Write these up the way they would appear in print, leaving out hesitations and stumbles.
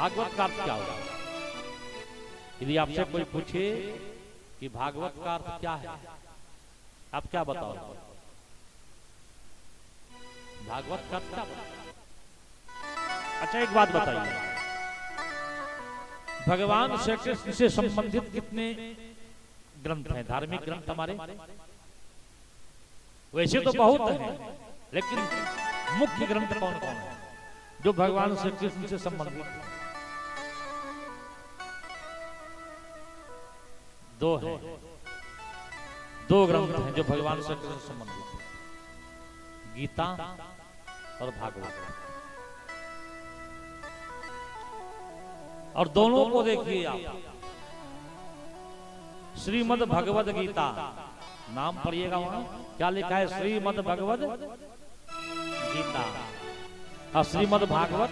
भागवत का अर्थ क्या होगा? यदि आपसे कोई पूछे कि भागवत का अर्थ क्या है, आप क्या बताओ? भागवत का अर्थ क्या बताओ? अच्छा एक बात बताइए, भगवान श्री कृष्ण से संबंधित कितने ग्रंथ हैं, धार्मिक ग्रंथ हमारे? वैसे तो बहुत हैं, लेकिन मुख्य ग्रंथ कौन कौन है जो भगवान श्री कृष्ण से संबंधित है? दो हैं, दो ग्रंथ हैं जो भगवान श्री कृष्ण से संबंधित है, गीता और भागवत। और दोनों को देखिए आप, श्रीमद् भगवद गीता नाम पढ़िएगा, वहां क्या लिखा है? श्रीमद् भगवद गीता और श्रीमद् भागवत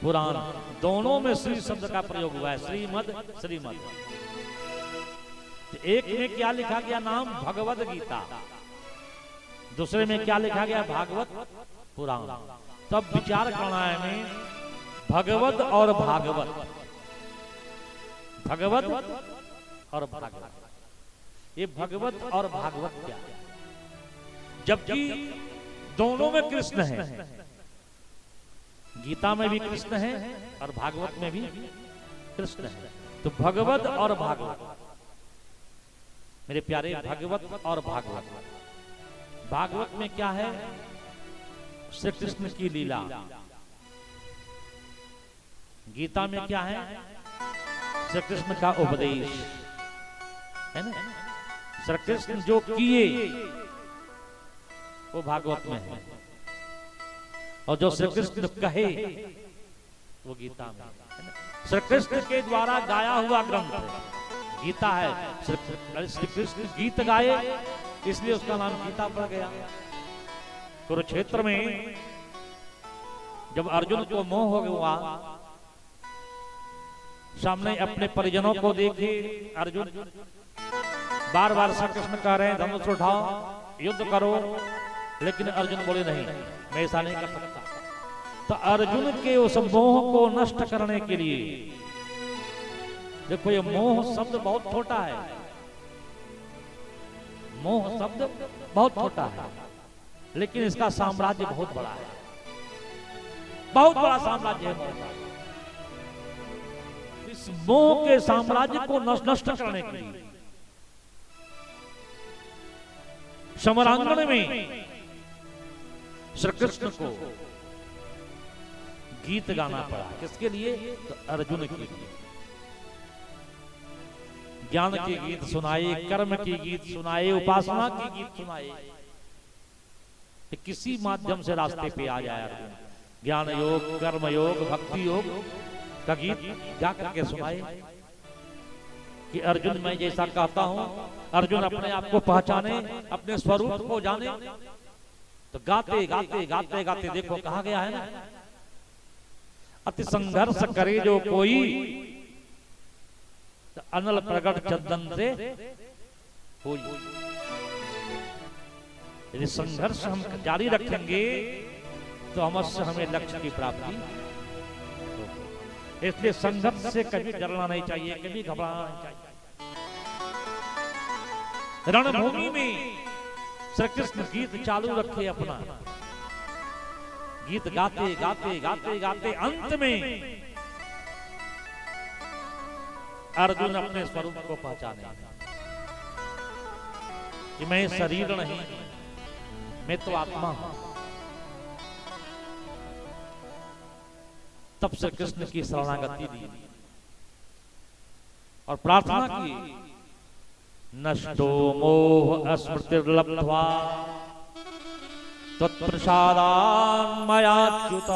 पुराण, दोनों में श्री शब्द का प्रयोग हुआ है। श्रीमद् श्रीमद्, एक में क्या लिखा गया नाम? भगवद गीता, दूसरे में क्या लिखा गया? भागवत पुराण। तब विचार करना है में भगवत और भागवत, भगवत और भागवत, ये भगवत और भागवत क्या है? जबकि दोनों में कृष्ण है, गीता में भी कृष्ण है और भागवत में भी कृष्ण है। तो भगवत और भागवत, मेरे प्यारे, भगवत और भागवत। भागवत में क्या है? श्री कृष्ण की लीला। गीता में क्या है? श्री कृष्ण का उपदेश है ना। श्री कृष्ण जो किए वो भागवत में है, और जो श्री कृष्ण कहे वो गीता में है। श्री कृष्ण के द्वारा गाया हुआ ग्रंथ गीता है। श्री कृष्ण गीत गाए इसलिए उसका नाम गीता पड़ गया। कुरुक्षेत्र में जब अर्जुन को मोह हो हुआ, सामने अपने परिजनों को देखे अर्जुन बार बार श्री कृष्ण कह रहे हैं धनुष उठाओ, युद्ध करो, लेकिन अर्जुन बोले नहीं, मैं ऐसा नहीं कर सकता। तो अर्जुन के उस मोह को नष्ट करने के लिए, देखो ये मोह शब्द बहुत छोटा है, मोह शब्द बहुत छोटा है, लेकिन इसका साम्राज्य बहुत बड़ा है, बहुत बड़ा साम्राज्य है। इस मोह के साम्राज्य को नष्ट करने के लिए समरांगण में श्री कृष्ण को गीत गाना पड़ा। किसके लिए? तो अर्जुन के लिए। ज्ञान के गीत सुनाए, कर्म के गीत सुनाए, उपासना के गीत सुनाए, किसी माध्यम से रास्ते पे आ जाए अर्जुन। ज्ञान योग, कर्म योग, भक्ति योग का गीत गा करके सुनाए कि अर्जुन मैं जैसा कहता हूं, अर्जुन अपने आप को पहचाने, अपने स्वरूप को जाने। तो गाते गाते गाते गाते देखो कहा गया है ना, अति संघर्ष करे जो कोई, तो अनल प्रगट चंदन से होई। यदि संघर्ष हम जारी रखेंगे तो अवश्य हमें लक्ष्य की प्राप्ति। इसलिए संघर्ष से कभी डरना नहीं चाहिए, कभी घबराना नहीं चाहिए। रणभूमि में श्री कृष्ण गीत चालू रखे अपना, गीत गाते गाते गाते गाते अंत में अर्जुन अपने स्वरूप को पहचाने कि मैं शरीर नहीं, मैं तो आत्मा हूं। तब श्री कृष्ण की शरणागति दी और प्रार्थना की, नष्टो मोह स्मृतिर्लब्ध्वा त्वत्प्रसादान् मयाच्युत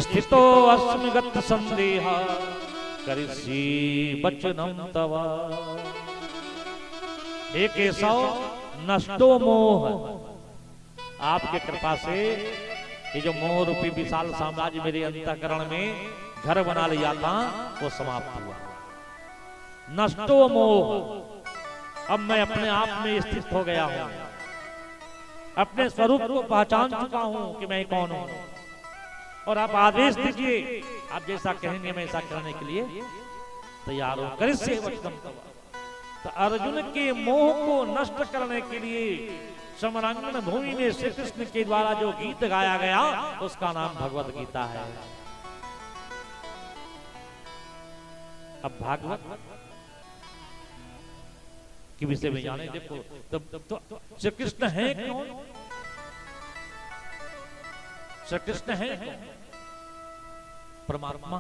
स्थितो अस्मि गत संदेह करिष्ये वचनं तव। हे केशव, नष्टो मोह, आपके कृपा से ये जो मोह रूपी विशाल साम्राज्य मेरे अंतःकरण में घर बना लिया था वो समाप्त हुआ। नष्टो मोह, अब मैं अपने आप में स्थित हो गया हूं, अपने स्वरूप को पहचान चुका हूं कि मैं कौन हूं। और आप आदेश दीजिए, आप जैसा कहेंगे मैं ऐसा करने के लिए तैयार हूं। करिष्ये वचनम तव। तो अर्जुन के मोह को नष्ट करने के लिए समरांगण भूमि में श्री कृष्ण के द्वारा जो गीत गाया गया उसका नाम भगवत गीता है। अब भागवत के विषय में जाने देखो, तब तो श्री कृष्ण है कौन? श्री कृष्ण है कौन? परमात्मा।